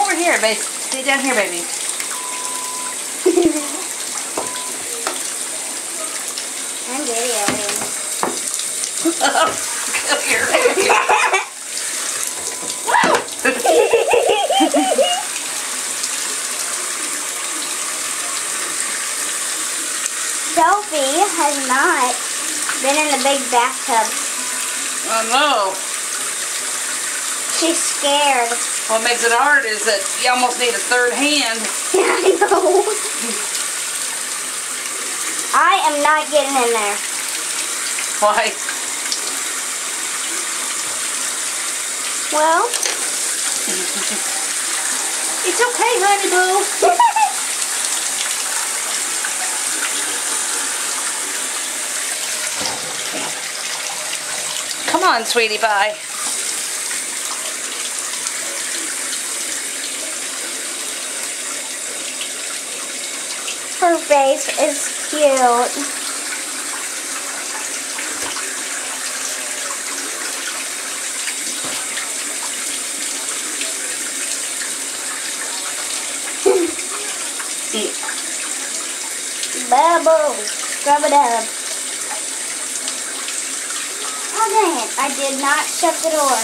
over here, baby. Sit down here, baby. I'm videoing. Come here. Sophie has not been in a big bathtub. I know. She's scared. What makes it hard is that you almost need a third hand. I know. I am not getting in there. Why? Well, It's okay, honey boo. Come on, sweetie pie. her face is cute. Bubble, rub it up. Oh dang it, I did not shut the door.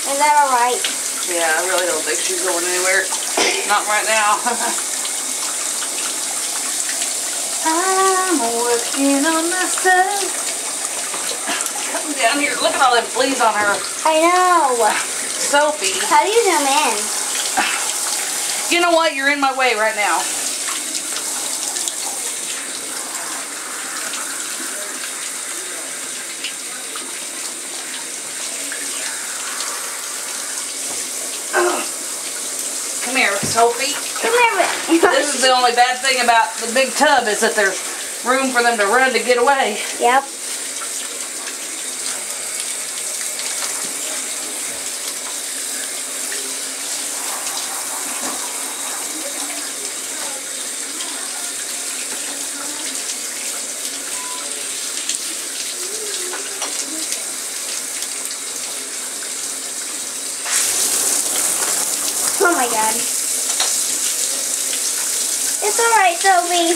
Is that alright? Yeah, I really don't think she's going anywhere. Not right now. I'm working on myself. Come down here. Look at all them fleas on her. I know. Sophie. How do you zoom in? You know what? You're in my way right now. Come here, Sophie. Come here. This is the only bad thing about the big tub is that there's room for them to run to get away. Yep. Oh my god. It's alright, Sophie.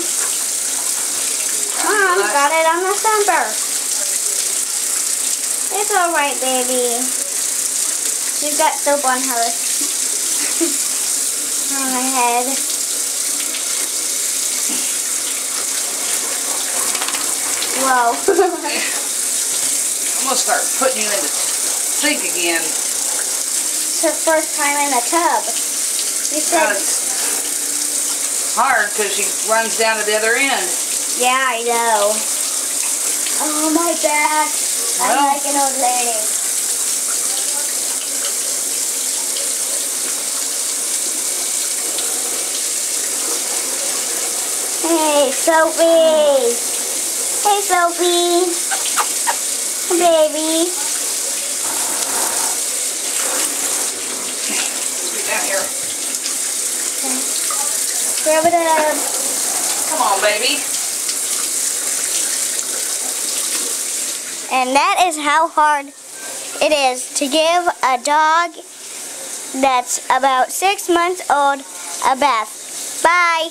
Mom got it on the thumper. It's alright, baby. She's got soap on her. On my head. Whoa. I'm gonna start putting you in the sink again. It's her first time in the tub. You said... It's hard because she runs down to the other end. Yeah, I know. Oh, my back. I'm Well. like an old lady. Hey, Sophie. Hey, Sophie. Baby. Get down here. Grab it up. Come on, baby. And that is how hard it is to give a dog that's about 6 months old a bath. Bye.